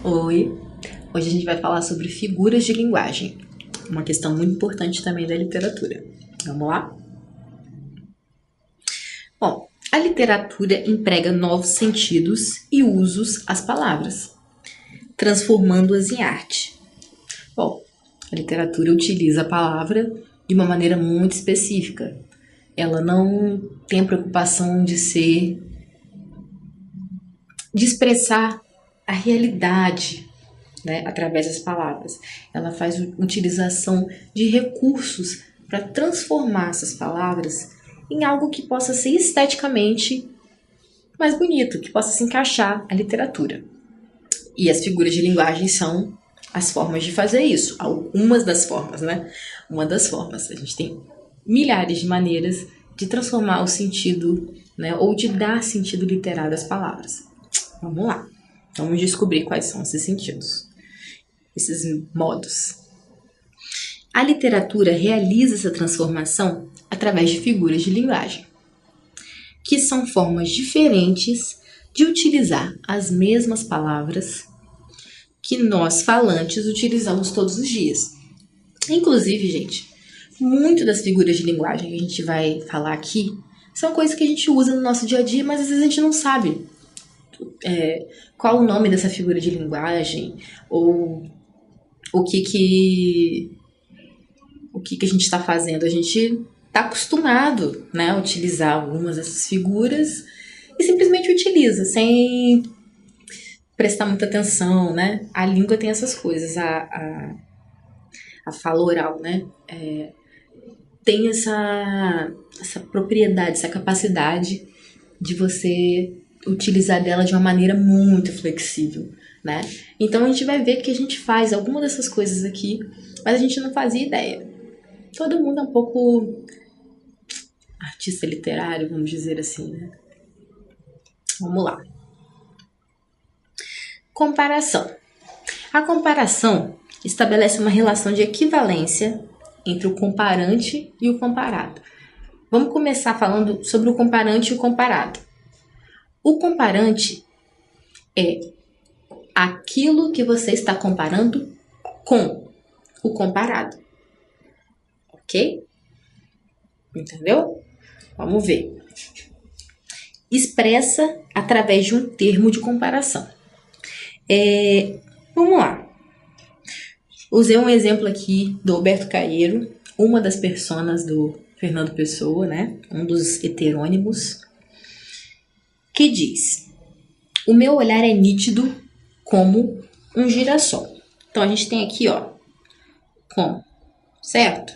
Oi, hoje a gente vai falar sobre figuras de linguagem, uma questão muito importante também da literatura. Vamos lá? Bom, a literatura emprega novos sentidos e usos às palavras, transformando-as em arte. Bom, a literatura utiliza a palavra de uma maneira muito específica. Ela não tem a preocupação de expressar a realidade, né, através das palavras. Ela faz utilização de recursos para transformar essas palavras em algo que possa ser esteticamente mais bonito, que possa se encaixar à literatura. E as figuras de linguagem são as formas de fazer isso. Algumas das formas, né? Uma das formas. A gente tem milhares de maneiras de transformar o sentido, né, ou de dar sentido literário às palavras. Vamos lá. Vamos descobrir quais são esses sentidos, esses modos. A literatura realiza essa transformação através de figuras de linguagem, que são formas diferentes de utilizar as mesmas palavras que nós falantes utilizamos todos os dias. Inclusive, gente, muito das figuras de linguagem que a gente vai falar aqui são coisas que a gente usa no nosso dia a dia, mas às vezes a gente não sabe qual o nome dessa figura de linguagem ou o que a gente está fazendo. A gente está acostumado, né, a utilizar algumas dessas figuras e simplesmente utiliza sem prestar muita atenção, né? A língua tem essas coisas, a fala oral, né? Tem essa propriedade, essa capacidade de você utilizar dela de uma maneira muito flexível, né? Então a gente vai ver que a gente faz alguma dessas coisas aqui, mas a gente não fazia ideia. Todo mundo é um pouco artista literário, vamos dizer assim, né? Vamos lá. Comparação. A comparação estabelece uma relação de equivalência entre o comparante e o comparado. Vamos começar falando sobre o comparante e o comparado. O comparante é aquilo que você está comparando com o comparado. Ok? Entendeu? Vamos ver. Expressa através de um termo de comparação. Vamos lá. Usei um exemplo aqui do Alberto Caeiro, uma das personas do Fernando Pessoa, né? Um dos heterônimos, que diz: o meu olhar é nítido como um girassol. Então a gente tem aqui, ó, como, certo?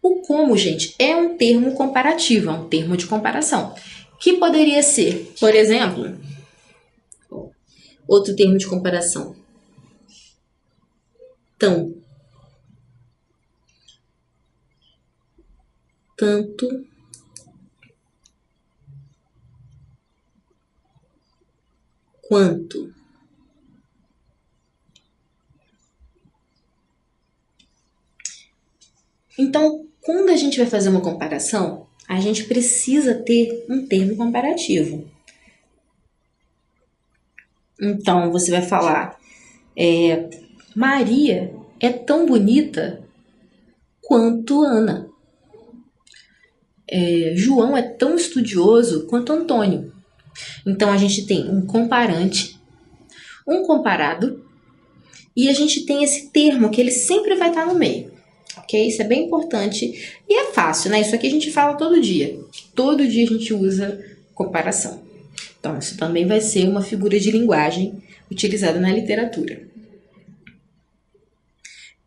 O como, gente, é um termo comparativo, é um termo de comparação, que poderia ser, por exemplo, outro termo de comparação, tão, tanto, quanto. Então, quando a gente vai fazer uma comparação, a gente precisa ter um termo comparativo. Então, você vai falar, Maria é tão bonita quanto Ana. João é tão estudioso quanto Antônio. Então, a gente tem um comparante, um comparado, e a gente tem esse termo que ele sempre vai estar no meio. Ok? Isso é bem importante e é fácil, né? Isso aqui a gente fala todo dia. Todo dia a gente usa comparação. Então, isso também vai ser uma figura de linguagem utilizada na literatura.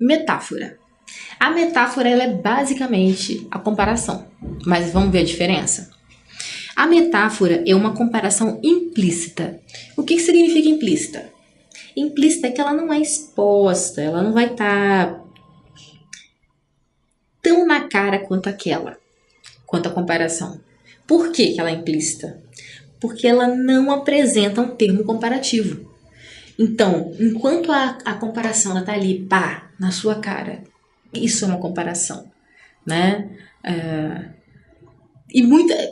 Metáfora. A metáfora ela é basicamente a comparação, mas vamos ver a diferença? A metáfora é uma comparação implícita. O que significa implícita? Implícita é que ela não é exposta, ela não vai estar tão na cara quanto a comparação. Por que ela é implícita? Porque ela não apresenta um termo comparativo. Então, enquanto a comparação está ali, pá, na sua cara, isso é uma comparação, né?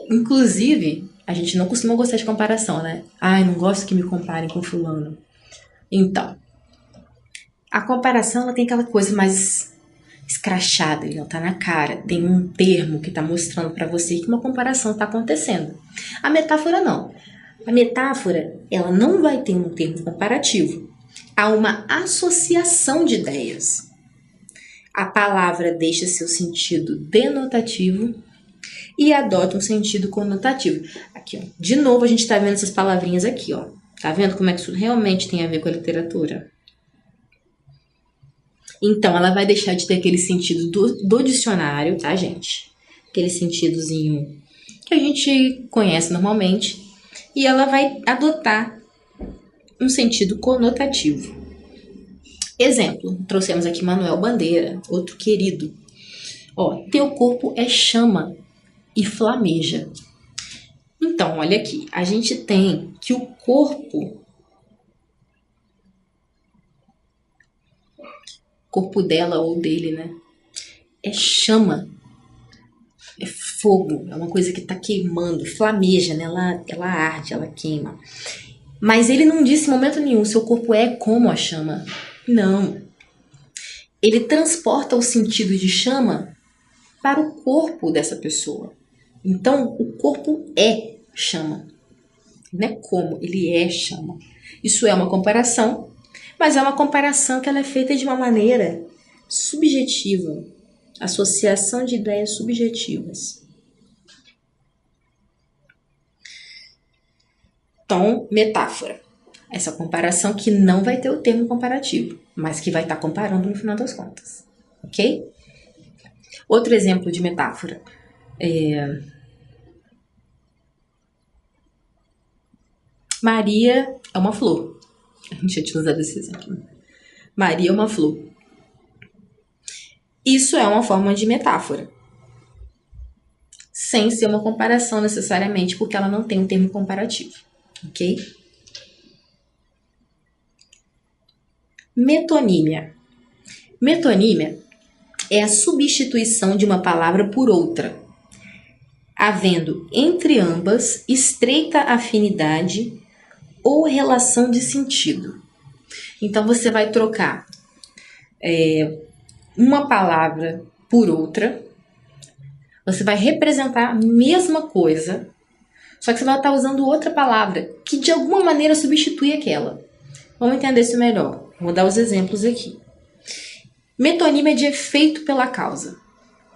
Inclusive, a gente não costuma gostar de comparação, né? Ai, não gosto que me comparem com fulano. Então, a comparação ela tem aquela coisa mais escrachada, ele não tá na cara, tem um termo que está mostrando para você que uma comparação está acontecendo. A metáfora não. A metáfora, ela não vai ter um termo comparativo. Há uma associação de ideias. A palavra deixa seu sentido denotativo e adota um sentido conotativo. Aqui, ó. De novo, a gente está vendo essas palavrinhas aqui, ó. Tá vendo como é que isso realmente tem a ver com a literatura? Então, ela vai deixar de ter aquele sentido do dicionário, tá, gente? Aquele sentidozinho que a gente conhece normalmente. E ela vai adotar um sentido conotativo. Exemplo, trouxemos aqui Manuel Bandeira, outro querido. Ó, teu corpo é chama e flameja. Então, olha aqui, a gente tem que o corpo dela ou dele, né? É chama, é fogo, é uma coisa que tá queimando, flameja, né? Ela arde, ela queima. Mas ele não disse em momento nenhum, seu corpo é como a chama. Não. Ele transporta o sentido de chama para o corpo dessa pessoa. Então, o corpo é chama. Não é como, ele é chama. Isso é uma comparação, mas é uma comparação que ela é feita de uma maneira subjetiva. Associação de ideias subjetivas. Então, metáfora. Essa comparação que não vai ter o termo comparativo, mas que vai estar comparando no final das contas. Ok? Outro exemplo de metáfora. Maria é uma flor. A gente já tinha usado esse exemplo. Maria é uma flor. Isso é uma forma de metáfora. Sem ser uma comparação necessariamente, porque ela não tem um termo comparativo. Ok? Metonímia. Metonímia é a substituição de uma palavra por outra, havendo entre ambas estreita afinidade ou relação de sentido. Então você vai trocar uma palavra por outra, você vai representar a mesma coisa, só que você vai estar usando outra palavra que de alguma maneira substitui aquela. Vamos entender isso melhor. Vou dar os exemplos aqui. Metonímia de efeito pela causa.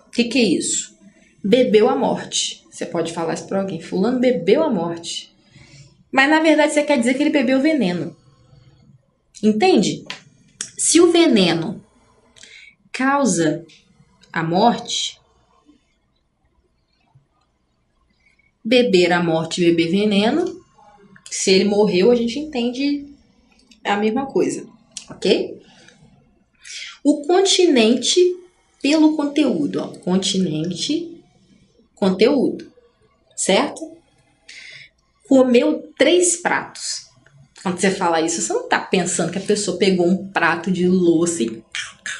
O que é isso? Bebeu a morte. Você pode falar isso para alguém. Fulano bebeu a morte. Mas na verdade você quer dizer que ele bebeu veneno. Entende? Se o veneno causa a morte, beber a morte e beber veneno, se ele morreu, a gente entende a mesma coisa, ok? O continente pelo conteúdo, ó, continente, conteúdo, certo? Comeu 3 pratos. Quando você fala isso, você não tá pensando que a pessoa pegou um prato de louça e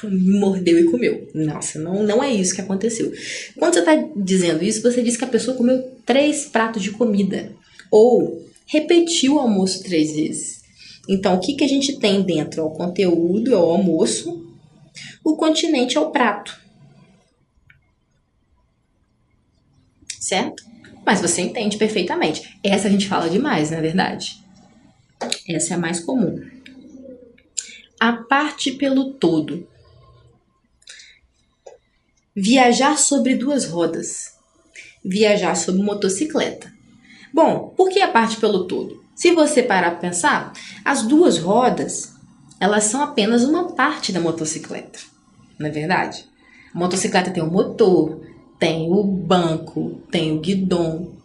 mordeu e comeu. Nossa, não é isso que aconteceu. Quando você está dizendo isso, você diz que a pessoa comeu 3 pratos de comida. Ou repetiu o almoço 3 vezes. Então, o que a gente tem dentro? O conteúdo é o almoço, o continente é o prato. Certo? Mas você entende perfeitamente. Essa a gente fala demais, não é verdade? Essa é a mais comum. A parte pelo todo. Viajar sobre 2 rodas. Viajar sobre motocicleta. Bom, por que a parte pelo todo? Se você parar para pensar, as 2 rodas, elas são apenas uma parte da motocicleta. Não é verdade? A motocicleta tem o motor, tem o banco, tem o guidão.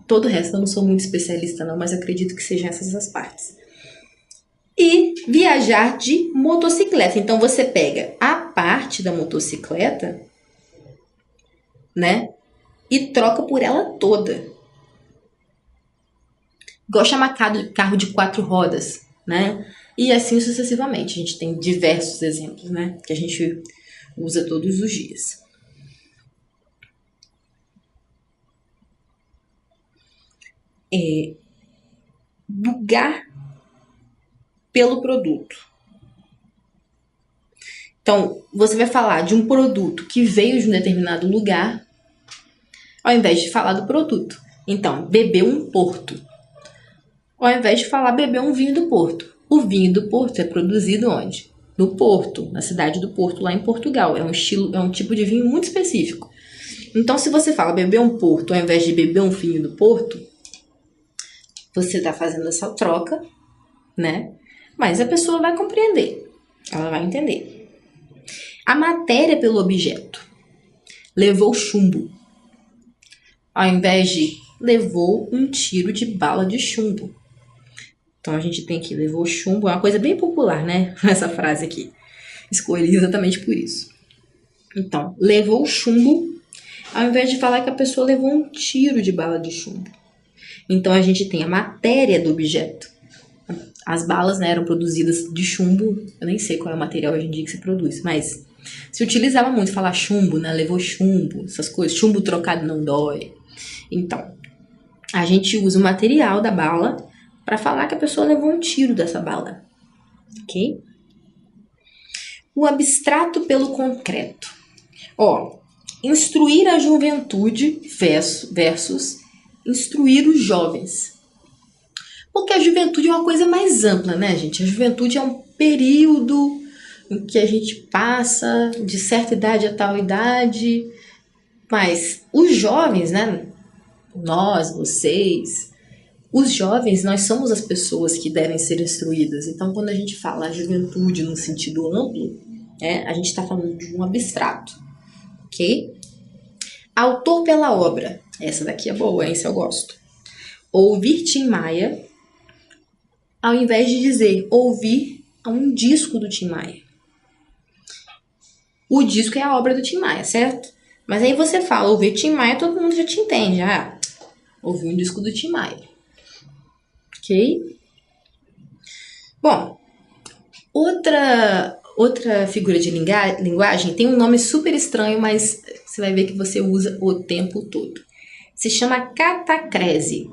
Todo o resto eu não sou muito especialista não, mas acredito que sejam essas as partes. E viajar de motocicleta. Então você pega a parte da motocicleta, né? E troca por ela toda. Igual chamar carro de 4 rodas, né? E assim sucessivamente. A gente tem diversos exemplos, né? Que a gente usa todos os dias. Lugar pelo produto. Então, você vai falar de um produto que veio de um determinado lugar, ao invés de falar do produto. Então, beber um Porto, ao invés de falar beber um vinho do Porto. O vinho do Porto é produzido onde? No Porto, na cidade do Porto, lá em Portugal. É um tipo de vinho muito específico. Então, se você fala beber um Porto, ao invés de beber um vinho do Porto, você está fazendo essa troca, né? Mas a pessoa vai compreender, ela vai entender. A matéria pelo objeto. Levou chumbo. Ao invés de levou um tiro de bala de chumbo. Então a gente tem que levou chumbo. É uma coisa bem popular, né? Essa frase aqui. Escolhi exatamente por isso. Então, levou chumbo. Ao invés de falar que a pessoa levou um tiro de bala de chumbo. Então a gente tem a matéria do objeto. As balas, né, eram produzidas de chumbo. Eu nem sei qual é o material hoje em dia que se produz, mas se utilizava muito falar chumbo, né? Levou chumbo, essas coisas. Chumbo trocado não dói. Então, a gente usa o material da bala para falar que a pessoa levou um tiro dessa bala. Ok? O abstrato pelo concreto. Ó, instruir a juventude versus instruir os jovens. Porque a juventude é uma coisa mais ampla, né, gente? A juventude é um período em que a gente passa de certa idade a tal idade. Mas os jovens, né? Nós, vocês, os jovens, nós somos as pessoas que devem ser instruídas. Então, quando a gente fala a juventude no sentido amplo, a gente está falando de um abstrato, ok? Autor pela obra. Essa daqui é boa, essa eu gosto. Ouvir Tim Maia, ao invés de dizer ouvir a um disco do Tim Maia. O disco é a obra do Tim Maia, certo? Mas aí você fala ouvir Tim Maia, todo mundo já te entende. Ah, ouvir um disco do Tim Maia. Ok? Bom, outra figura de linguagem tem um nome super estranho, mas você vai ver que você usa o tempo todo. Se chama catacrese.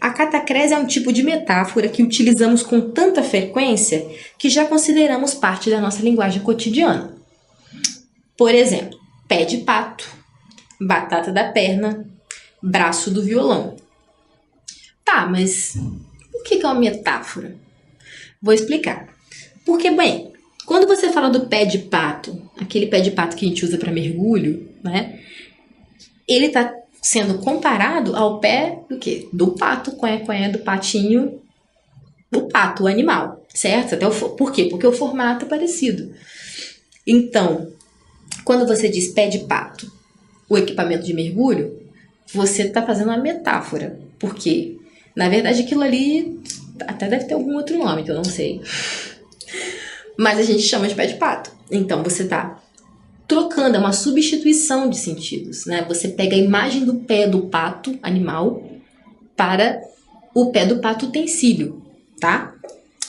A catacrese é um tipo de metáfora que utilizamos com tanta frequência que já consideramos parte da nossa linguagem cotidiana. Por exemplo, pé de pato, batata da perna, braço do violão. Tá, mas o que é uma metáfora? Vou explicar. Porque, bem, quando você fala do pé de pato, aquele pé de pato que a gente usa para mergulho, né? Ele está sendo comparado ao pé do quê? Do pato, do patinho, do pato, o animal, certo? Por quê? Porque o formato é parecido. Então, quando você diz pé de pato, o equipamento de mergulho, você está fazendo uma metáfora. Por quê? Na verdade, aquilo ali até deve ter algum outro nome, que eu não sei. Mas a gente chama de pé de pato. Então, você está trocando, é uma substituição de sentidos, né? Você pega a imagem do pé do pato animal para o pé do pato utensílio, tá?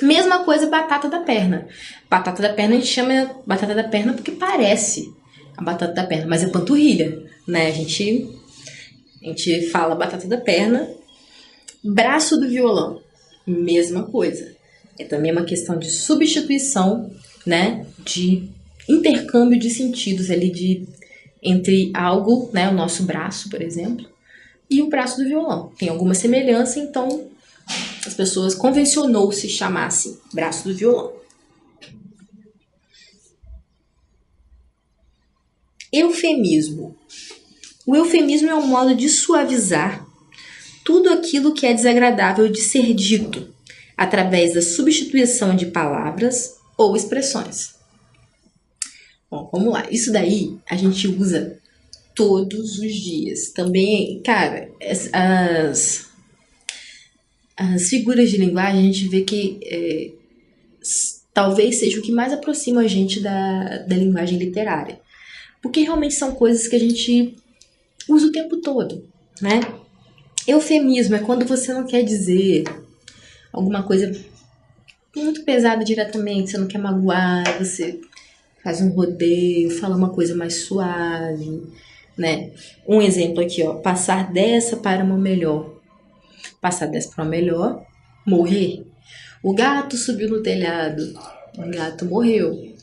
Mesma coisa batata da perna. Batata da perna a gente chama batata da perna porque parece a batata da perna, mas é panturrilha, né? A gente fala batata da perna. Braço do violão, mesma coisa. É também uma questão de substituição, né? De intercâmbio de sentidos ali entre algo, né? O nosso braço, por exemplo, e o braço do violão. Tem alguma semelhança, então as pessoas convencionou-se chamar assim, braço do violão. Eufemismo. O eufemismo é um modo de suavizar tudo aquilo que é desagradável de ser dito, através da substituição de palavras ou expressões. Bom, vamos lá. Isso daí a gente usa todos os dias. Também, cara, as figuras de linguagem, a gente vê que talvez seja o que mais aproxima a gente da linguagem literária. Porque realmente são coisas que a gente usa o tempo todo, né? Eufemismo é quando você não quer dizer alguma coisa muito pesada diretamente, você não quer magoar, você faz um rodeio, fala uma coisa mais suave, né? Um exemplo aqui, ó, passar dessa para uma melhor. Passar dessa para uma melhor, morrer. O gato subiu no telhado, o gato morreu.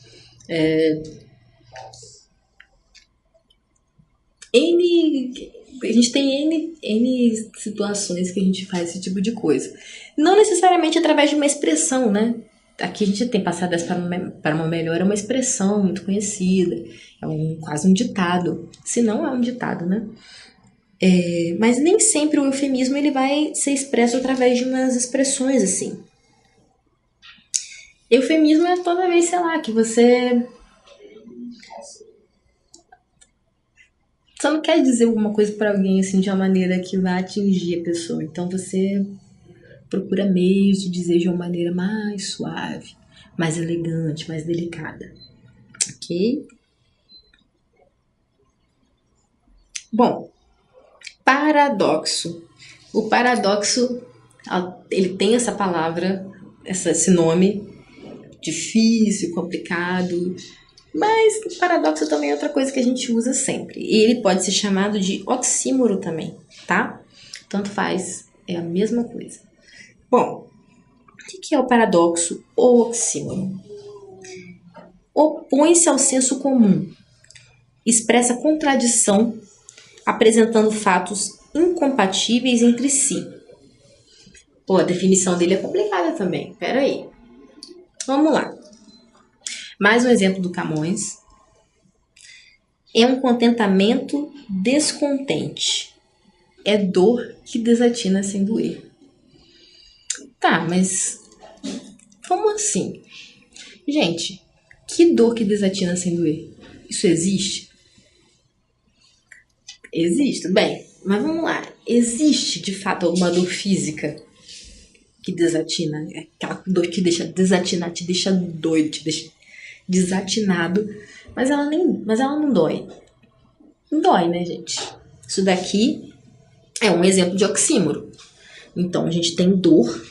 A gente tem N situações que a gente faz esse tipo de coisa. Não necessariamente através de uma expressão, né? Aqui a gente tem passado essa para uma melhor, é uma expressão muito conhecida, quase um ditado, se não é um ditado, né? Mas nem sempre o eufemismo ele vai ser expresso através de umas expressões assim. Eufemismo é toda vez, sei lá, que você só não quer dizer alguma coisa para alguém assim de uma maneira que vai atingir a pessoa. Então você procura meios de dizer de uma maneira mais suave, mais elegante, mais delicada. Ok? Bom, paradoxo. O paradoxo, ele tem essa palavra, esse nome difícil, complicado, mas paradoxo também é outra coisa que a gente usa sempre. E ele pode ser chamado de oxímoro também, tá? Tanto faz, é a mesma coisa. Bom, o que é o paradoxo ou oxímoro? Opõe-se ao senso comum, expressa contradição, apresentando fatos incompatíveis entre si. Pô, a definição dele é complicada também. Pera aí. Vamos lá. Mais um exemplo do Camões. É um contentamento descontente. É dor que desatina sem doer. Tá, mas como assim? Gente, que dor que desatina sem doer? Isso existe? Existe, bem, mas vamos lá. Existe de fato alguma dor física que desatina? Aquela dor que deixa desatinar, te deixa doido, te deixa desatinado, mas ela não dói. Não dói, né, gente? Isso daqui é um exemplo de oxímoro. Então a gente tem dor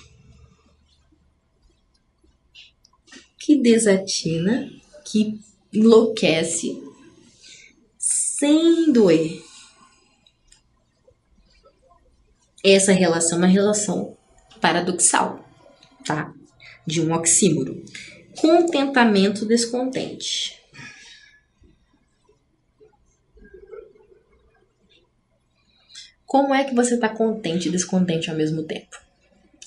que desatina, que enlouquece sem doer. Essa relação é uma relação paradoxal, tá? De um oxímoro. Contentamento descontente. Como é que você está contente e descontente ao mesmo tempo?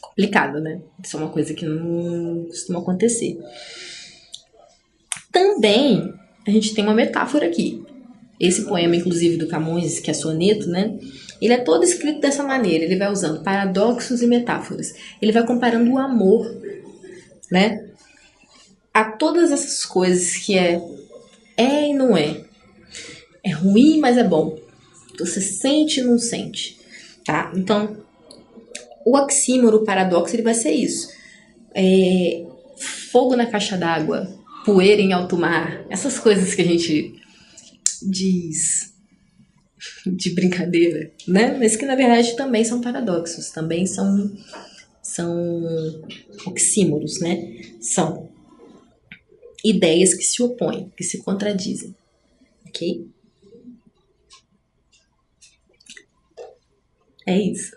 Complicado, né? Isso é uma coisa que não costuma acontecer. Também a gente tem uma metáfora aqui. Esse poema, inclusive, do Camões, que é soneto, né? Ele é todo escrito dessa maneira. Ele vai usando paradoxos e metáforas. Ele vai comparando o amor, né? A todas essas coisas que é e não é. É ruim, mas é bom. Você sente e não sente, tá? Então, o oxímoro, o paradoxo, ele vai ser isso. Fogo na caixa d'água, poeira em alto mar, essas coisas que a gente diz de brincadeira, né? Mas que na verdade também são paradoxos, também são oxímoros, né? São ideias que se opõem, que se contradizem, ok? É isso.